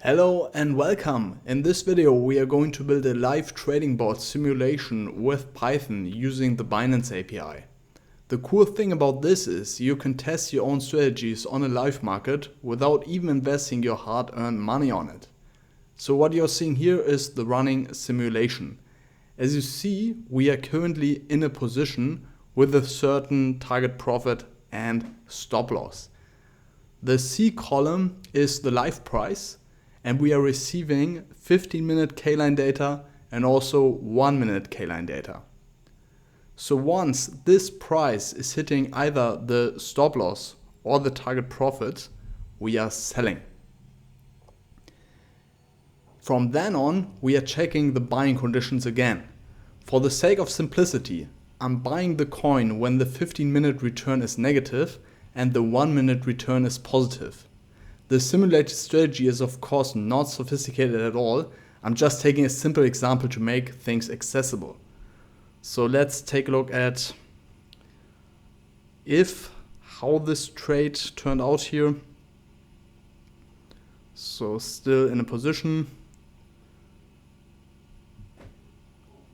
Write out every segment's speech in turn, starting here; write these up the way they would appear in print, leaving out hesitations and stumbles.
Hello and welcome. In this video we are going to build a live trading bot simulation with Python using the Binance API. The cool thing about this is you can test your own strategies on a live market without even investing your hard-earned money on it. So what you're seeing here is the running simulation. As you see, we are currently in a position with a certain target profit and stop loss. The C column is the live price, and we are receiving 15-minute K-line data and also 1-minute K-line data. So once this price is hitting either the stop loss or the target profit, we are selling. From then on, we are checking the buying conditions again. For the sake of simplicity, I'm buying the coin when the 15-minute return is negative and the 1-minute return is positive. The simulated strategy is of course not sophisticated at all. I'm just taking a simple example to make things accessible. So let's take a look at how this trade turned out here. So still in a position.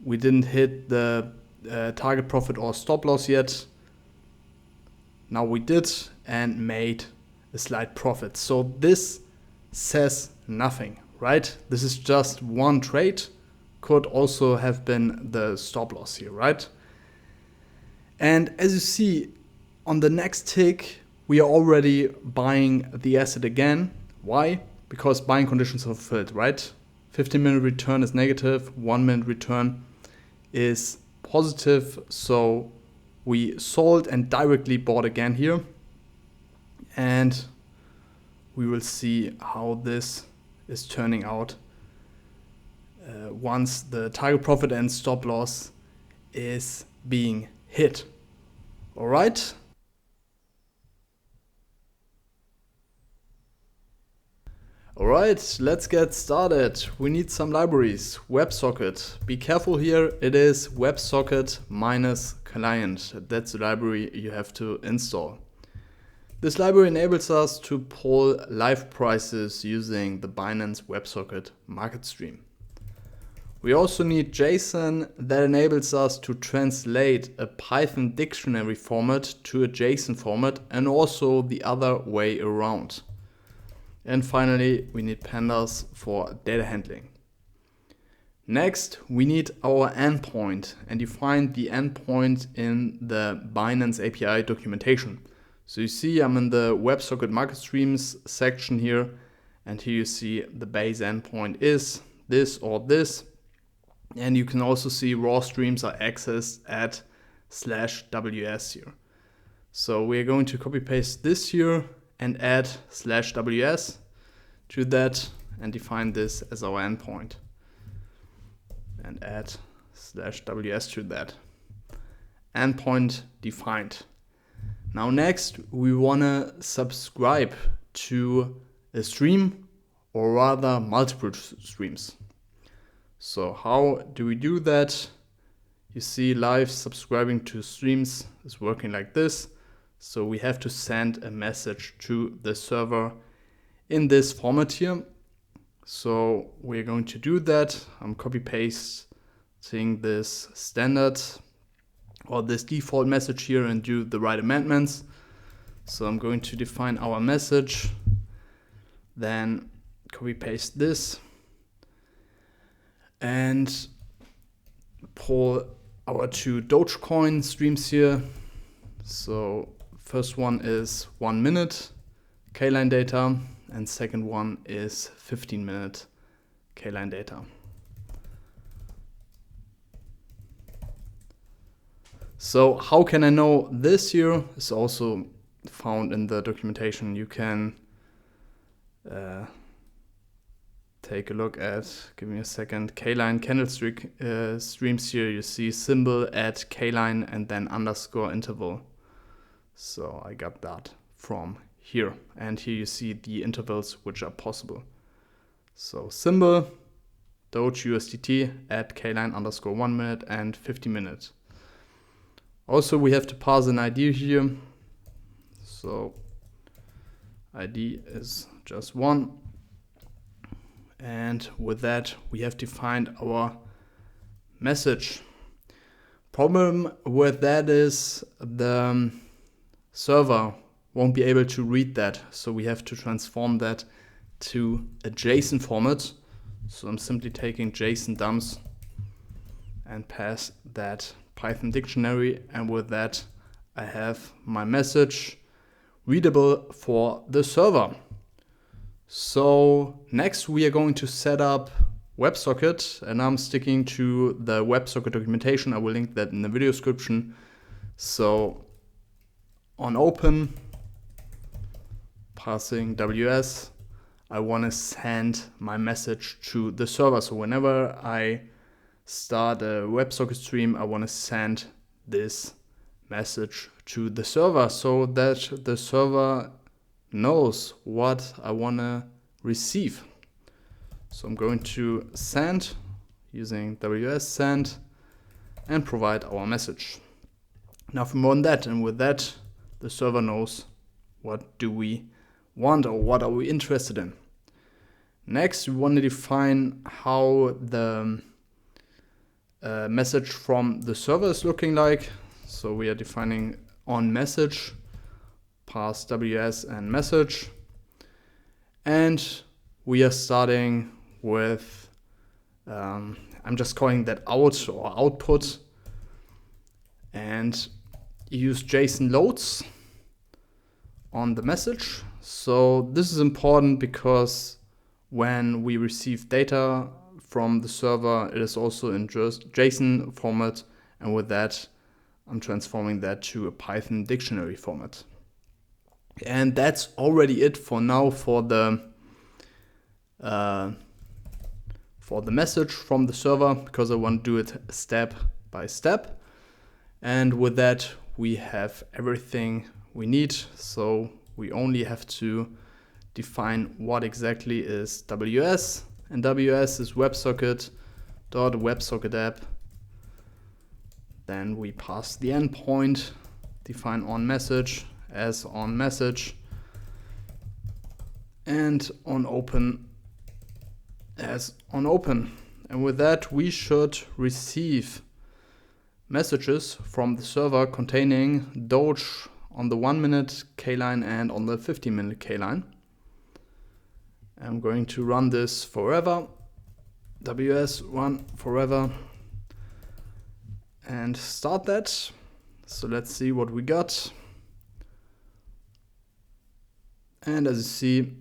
We didn't hit the target profit or stop loss yet. Now we did and made a slight profit. So this says nothing, right? This is just one trade. Could also have been the stop loss here, right? And as you see on the next tick, we are already buying the asset again. Why? Because buying conditions are fulfilled, right? 15-minute return is negative, 1-minute return is positive. So we sold and directly bought again here. And we will see how this is turning out once the target profit and stop loss is being hit. All right. All right, let's get started. We need some libraries. Websocket. Be careful here. It is Websocket minus client. That's the library you have to install. This library enables us to pull live prices using the Binance WebSocket market stream. We also need JSON that enables us to translate a Python dictionary format to a JSON format and also the other way around. And finally, we need pandas for data handling. Next, we need our endpoint and define the endpoint in the Binance API documentation. So you see I'm in the WebSocket market streams section here, and here you see the base endpoint is this or this. And you can also see raw streams are accessed at /ws here. So we're going to copy paste this here and add /ws to that and define this as our endpoint. And add /ws to that. Endpoint defined. Now next, we want to subscribe to a stream, or rather multiple streams. So how do we do that? You see live subscribing to streams is working like this. So we have to send a message to the server in this format here. So we're going to do that. I'm copy pasting this standard or this default message here and do the right amendments. So I'm going to define our message, then copy paste this and pull our two Dogecoin streams here. So first one is 1-minute K-line data and second one is 15-minute K-line data. So how can I know this here? Is also found in the documentation. You can take a look at, give me a second, K-line candlestick streams here. You see symbol at K-line and then underscore interval. So I got that from here. And here you see the intervals which are possible. So symbol, Doge USDT at K-line underscore 1 minute and 50 minutes. Also, we have to pass an ID here. So ID is just 1. And with that, we have defined our message. Problem with that is the server won't be able to read that. So we have to transform that to a JSON format. So I'm simply taking JSON dumps and pass that Python dictionary. And with that, I have my message readable for the server. So next we are going to set up Websocket, and I'm sticking to the Websocket documentation. I will link that in the video description. So on open, passing WS, I want to send my message to the server. So whenever I start a WebSocket stream, I want to send this message to the server so that the server knows what I want to receive. So I'm going to send using WS send and provide our message. Nothing more than that, and with that the server knows what do we want or what are we interested in. Next, we want to define how the message from the server is looking like. So we are defining on message, pass WS and message, and we are starting with I'm just calling that out or output, and use JSON loads on the message. So this is important because when we receive data from the server, it is also in JSON format, and with that I'm transforming that to a Python dictionary format. And that's already it for now for the message from the server, because I want to do it step by step. And with that we have everything we need. So we only have to define what exactly is WS, and WS is WebSocket.WebSocket app. Then we pass the endpoint, define on message as on message, and on open as on open. And with that we should receive messages from the server containing Doge on the 1 minute K line and on the 15 minute K line. I'm going to run this forever, WS run forever, and start that. So let's see what we got. And as you see,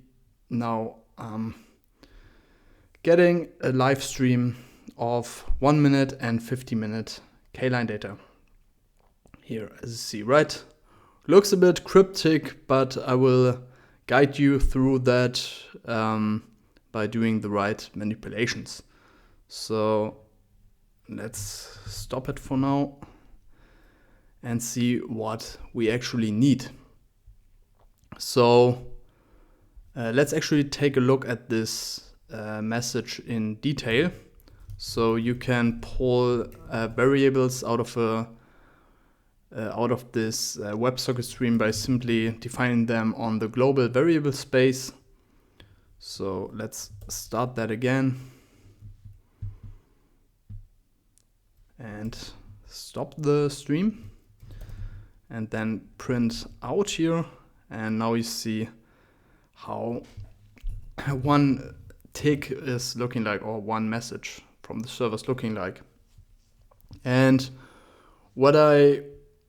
now I'm getting a live stream of 1 minute and 50 minute K-line data. Here, as you see, right? Looks a bit cryptic, but I will guide you through that by doing the right manipulations. So let's stop it for now and see what we actually need. So let's actually take a look at this message in detail. So you can pull variables out of this WebSocket stream by simply defining them on the global variable space. So let's start that again and stop the stream, and then print out here. And now you see how one tick is looking like, or one message from the server is looking like. And what I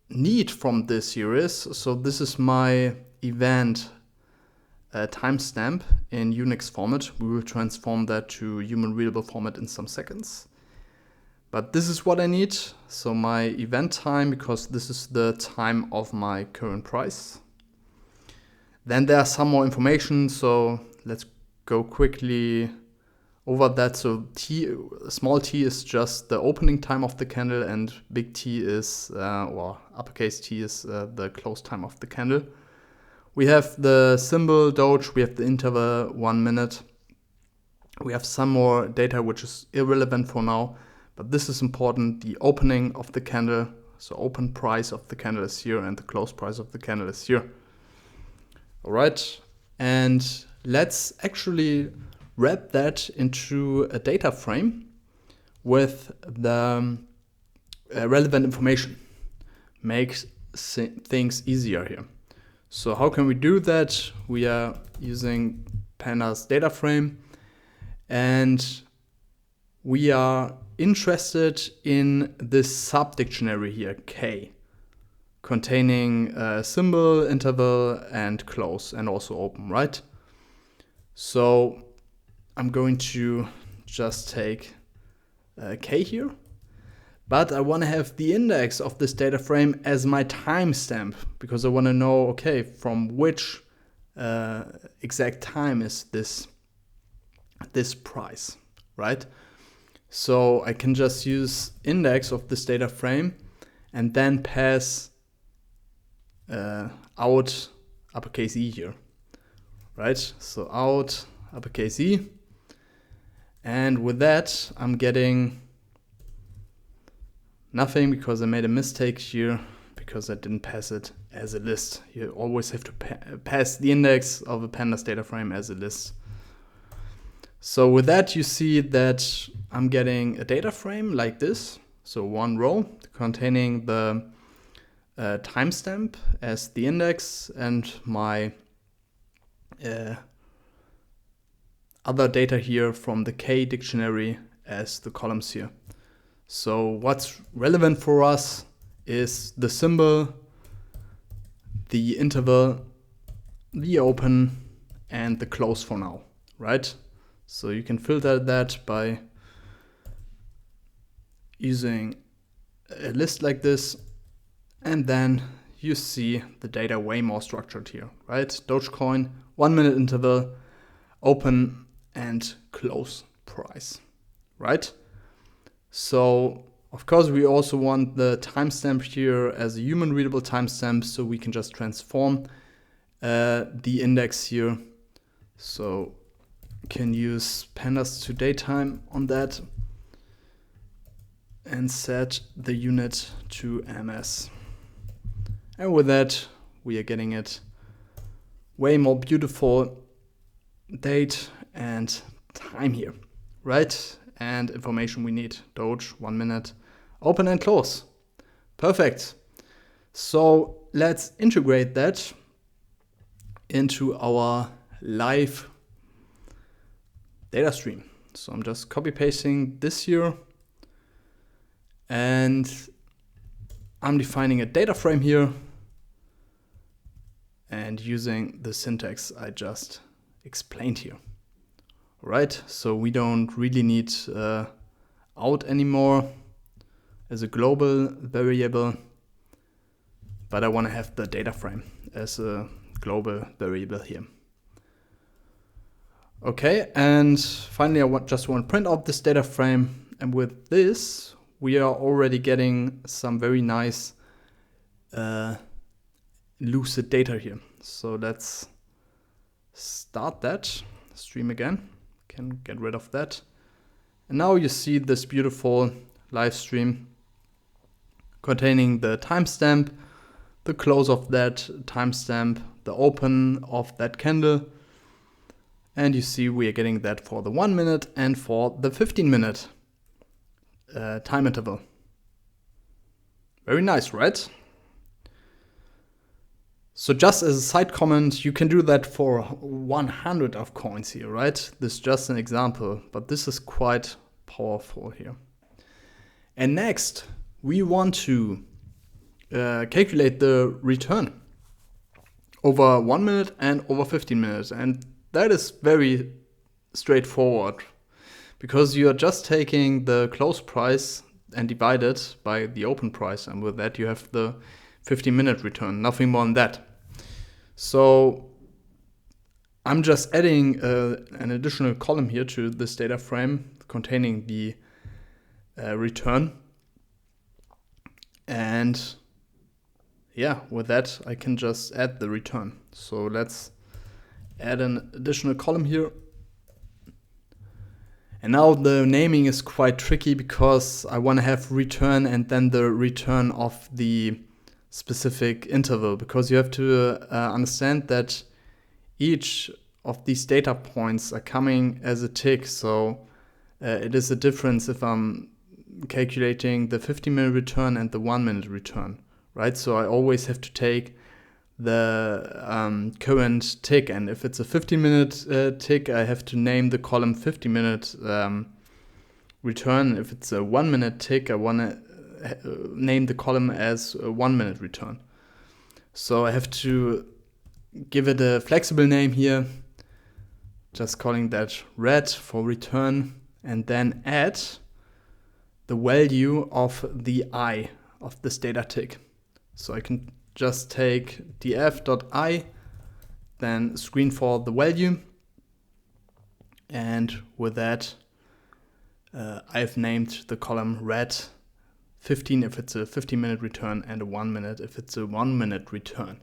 need from this here is, so this is my event timestamp in Unix format. We will transform that to human readable format in some seconds. But this is what I need. So my event time, because this is the time of my current price. Then there are some more information, so let's go quickly over that. So small t is just the opening time of the candle, and big T is, or uppercase T is the close time of the candle. We have the symbol Doge, we have the interval 1 minute. We have some more data which is irrelevant for now, but this is important. The opening of the candle, so open price of the candle is here and the close price of the candle is here. All right, and let's actually wrap that into a data frame with the relevant information. Makes things easier here. So how can we do that? We are using pandas data frame, and we are interested in this sub-dictionary here, K, containing a symbol, interval, and close, and also open, right? So I'm going to just take K here, but I want to have the index of this data frame as my timestamp, because I want to know, okay, from which exact time is this price, right? So I can just use index of this data frame and then pass out uppercase E here, right? So out uppercase E, and with that I'm getting nothing because I made a mistake here because I didn't pass it as a list. You always have to pass the index of a pandas data frame as a list. So with that, you see that I'm getting a data frame like this. So one row containing the timestamp as the index and my other data here from the K dictionary as the columns here. So what's relevant for us is the symbol, the interval, the open, and the close for now, right? So you can filter that by using a list like this, and then you see the data way more structured here, right? Dogecoin, 1 minute interval, open and close price, right? So of course we also want the timestamp here as a human readable timestamp, so we can just transform the index here. So can use pandas to datetime on that and set the unit to ms. And with that, we are getting it way more beautiful date and time here, right? And information we need, Doge, 1 minute, open and close. Perfect. So let's integrate that into our live data stream. So I'm just copy pasting this here, and I'm defining a data frame here and using the syntax I just explained here. Right, so we don't really need out anymore as a global variable, but I want to have the data frame as a global variable here. Okay, and finally I just want to print out this data frame, and with this we are already getting some very nice lucid data here. So let's start that stream again. Can get rid of that. And now you see this beautiful live stream containing the timestamp, the close of that timestamp, the open of that candle. And you see we are getting that for the 1 minute and for the 15-minute time interval. Very nice, right? So just as a side comment, you can do that for 100 of coins here, right? This is just an example, but this is quite powerful here. And next, we want to calculate the return over 1 minute and over 15 minutes. And that is very straightforward because you are just taking the close price and divide it by the open price. And with that, you have the 15-minute return, nothing more than that. So I'm just adding an additional column here to this data frame containing the return. And yeah, with that, I can just add the return. So let's add an additional column here. And now the naming is quite tricky because I want to have return and then the return of the specific interval, because you have to understand that each of these data points are coming as a tick. So it is a difference if I'm calculating the 15-minute return and the 1-minute return, right? So I always have to take the current tick, and if it's a 15-minute tick, I have to name the column 50-minute return. If it's a 1-minute tick, I want to name the column as a 1-minute return. So I have to give it a flexible name here, just calling that red for return, and then add the value of the I of this data tick. So I can just take df.I, then screen for the value, and with that I've named the column red 15 if it's a 15-minute return and a 1 minute if it's a 1-minute return,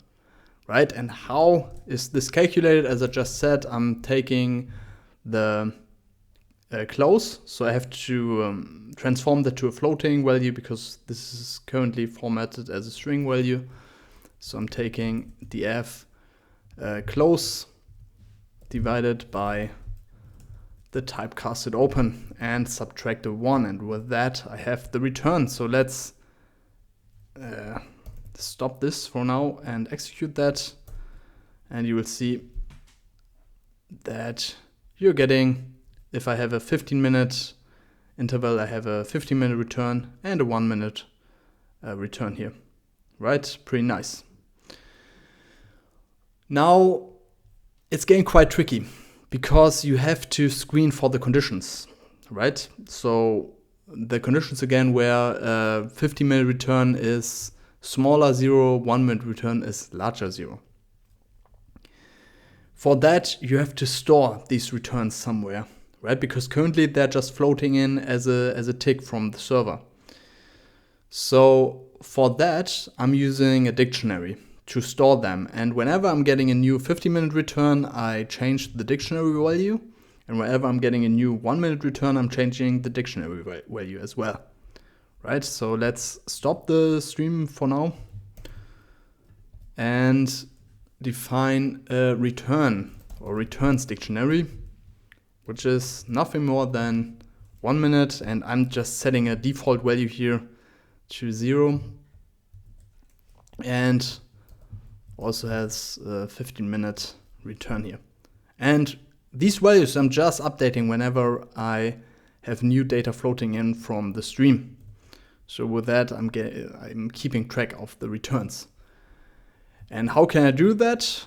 right? And how is this calculated? As I just said, I'm taking the close, so I have to transform that to a floating value because this is currently formatted as a string value. So I'm taking df close divided by the typecasted open and subtract a 1, and with that I have the return. So let's stop this for now and execute that, and you will see that you're getting, if I have a 15-minute interval, I have a 15-minute return and a 1-minute return here, right? Pretty nice. Now it's getting quite tricky because you have to screen for the conditions, right? So the conditions again where 15-minute return is smaller 0, 1-minute return is larger 0. For that you have to store these returns somewhere, right? Because currently they're just floating in as a tick from the server. So for that I'm using a dictionary to store them, and whenever I'm getting a new 50-minute return, I change the dictionary value, and whenever I'm getting a new 1-minute return, I'm changing the dictionary value as well, right? So let's stop the stream for now and define a return or returns dictionary, which is nothing more than 1 minute, and I'm just setting a default value here to 0, and also has a 15-minute return here. And these values I'm just updating whenever I have new data floating in from the stream. So with that I'm keeping track of the returns. And how can I do that?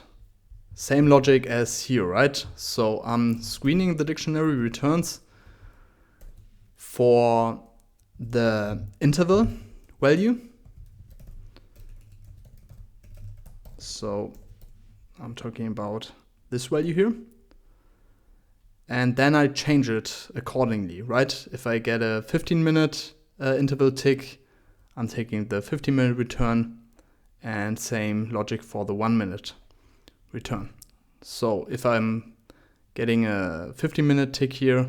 Same logic as here, right? So I'm screening the dictionary returns for the interval value. So I'm talking about this value here. And then I change it accordingly, right? If I get a 15-minute interval tick, I'm taking the 15-minute return, and same logic for the 1-minute return. So if I'm getting a 15-minute tick here,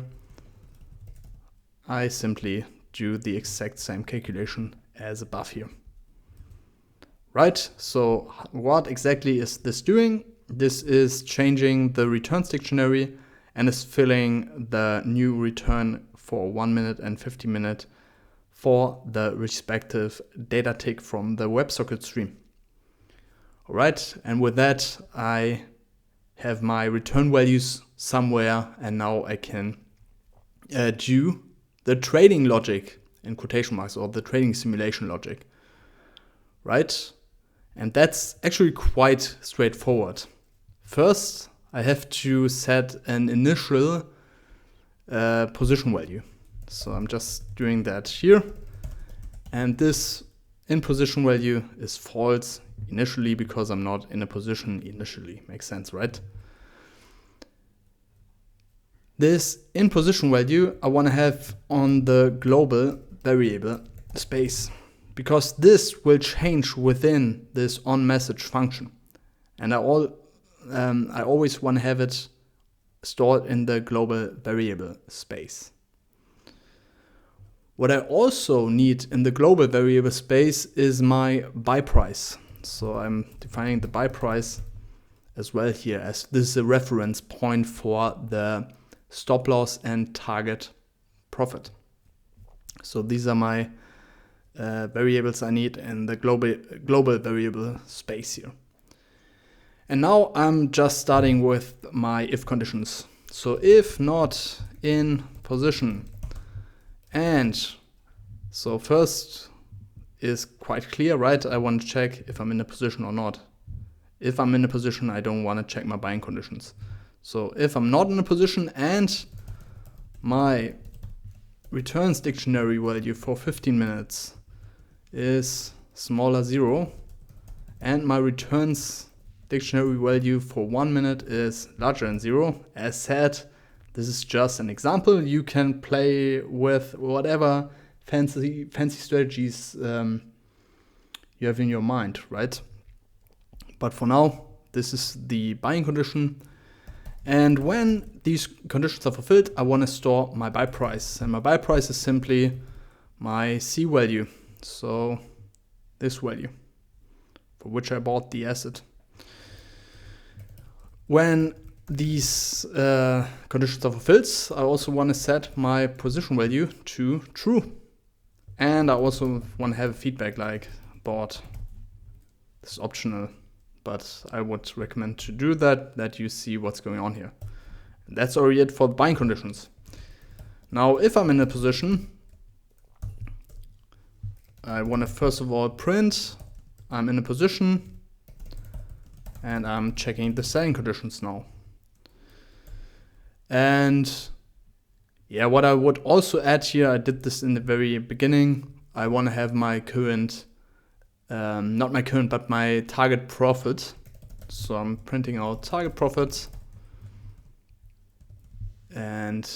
I simply do the exact same calculation as above here. Right, so what exactly is this doing? This is changing the returns dictionary and is filling the new return for 1 minute and 50-minute for the respective data tick from the Websocket stream. All right, and with that, I have my return values somewhere, and now I can do the trading logic in quotation marks, or the trading simulation logic, right? And that's actually quite straightforward. First, I have to set an initial position value. So I'm just doing that here. And this in position value is false initially because I'm not in a position initially. Makes sense, right? This in position value I want to have on the global variable space, because this will change within this onMessage function. And I always want to have it stored in the global variable space. What I also need in the global variable space is my buy price. So I'm defining the buy price as well here, as this is a reference point for the stop loss and target profit. So these are my variables I need in the global variable space here. And now I'm just starting with my if conditions. So if not in position, and so first is quite clear, right? I want to check if I'm in a position or not. If I'm in a position, I don't want to check my buying conditions. So if I'm not in a position and my returns dictionary value for 15 minutes is smaller 0 and my returns dictionary value for 1 minute is larger than 0, as said, this is just an example. You can play with whatever fancy strategies you have in your mind, right? But for now, this is the buying condition. And when these conditions are fulfilled, I want to store my buy price. And my buy price is simply my C value. So this value for which I bought the asset. When these conditions are fulfilled, I also want to set my position value to true. And I also want to have feedback like bought. This is optional, but I would recommend to do that you see what's going on here. And that's already it for buying conditions. Now, if I'm in a position, I want to first of all print I'm in a position, and I'm checking the selling conditions now. And yeah, what I would also add here, I did this in the very beginning. I want to have my current, not my current, but my target profit. So I'm printing out target profits and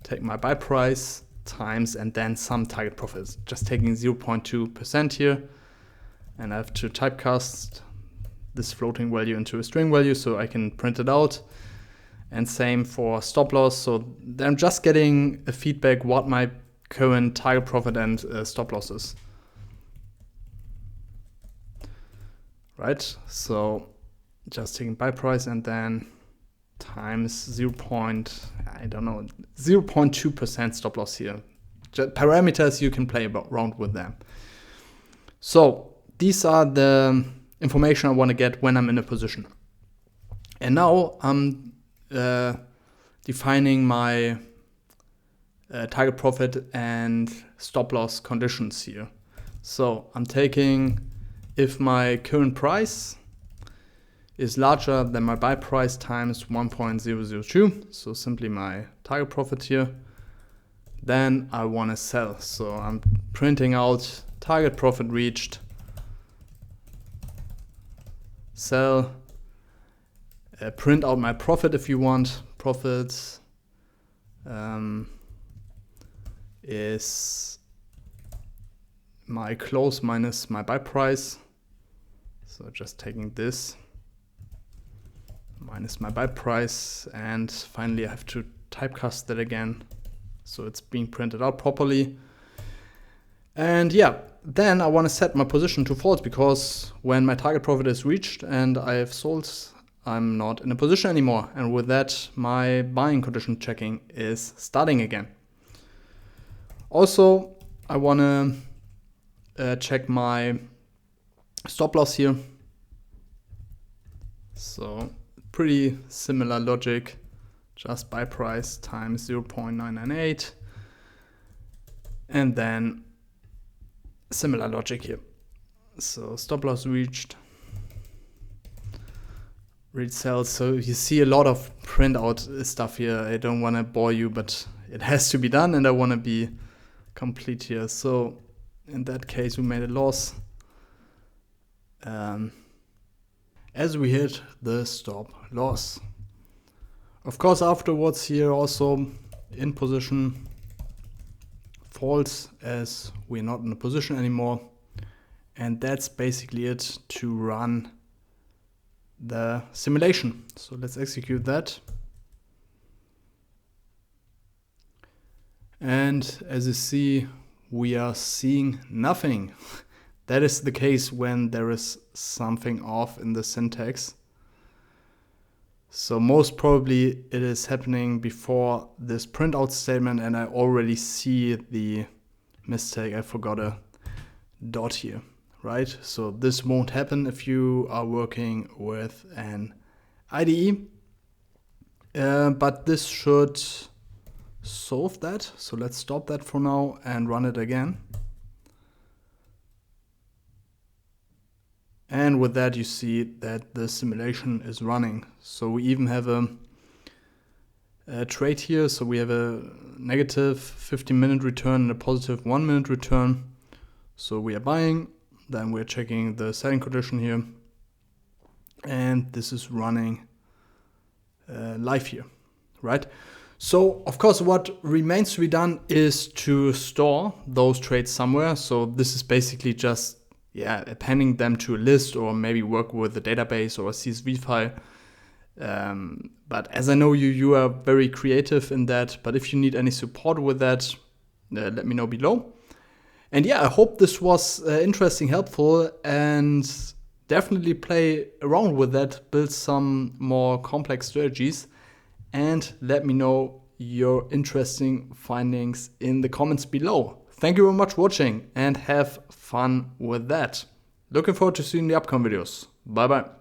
take my buy price times and then some target profits, just taking 0.2% here. And I have to typecast this floating value into a string value so I can print it out. And same for stop loss. So I'm just getting a feedback what my current target profit and stop loss is. Right? So just taking buy price and then times 0.2% stop loss here. Just parameters, you can play around with them. So these are the information I want to get when I'm in a position. And now I'm defining my target profit and stop loss conditions here. So I'm taking if my current price is larger than my buy price times 1.002, so simply my target profit here, then I want to sell. So I'm printing out target profit reached, sell, print out my profit if you want. Profit is my close minus my buy price. So just taking this minus my buy price, and finally I have to typecast that again so it's being printed out properly. And yeah, then I want to set my position to false, because when my target profit is reached and I have sold, I'm not in a position anymore. And with that, my buying condition checking is starting again. Also, I want to check my stop loss here. So pretty similar logic, just buy price times 0.998. And then similar logic here. So stop loss reached, reach sales. So you see a lot of printout stuff here. I don't want to bore you, but it has to be done and I want to be complete here. So in that case, we made a loss as we hit the stop loss. Of course, afterwards here also in position false, as we're not in a position anymore. And that's basically it to run the simulation. So let's execute that. And as you see, we are seeing nothing. That is the case when there is something off in the syntax. So most probably it is happening before this printout statement, and I already see the mistake. I forgot a dot here, right? So this won't happen if you are working with an IDE, but this should solve that. So let's stop that for now and run it again. And with that, you see that the simulation is running. So we even have a trade here. So we have a negative 15-minute return and a positive 1-minute return. So we are buying, then we're checking the selling condition here. And this is running live here, right? So of course, what remains to be done is to store those trades somewhere. So this is basically just appending them to a list, or maybe work with a database or a CSV file. But as I know you are very creative in that. But if you need any support with that, let me know below. And yeah, I hope this was interesting, helpful, and definitely play around with that, build some more complex strategies, and let me know your interesting findings in the comments below. Thank you very much for watching and have fun with that. Looking forward to seeing the upcoming videos. Bye bye.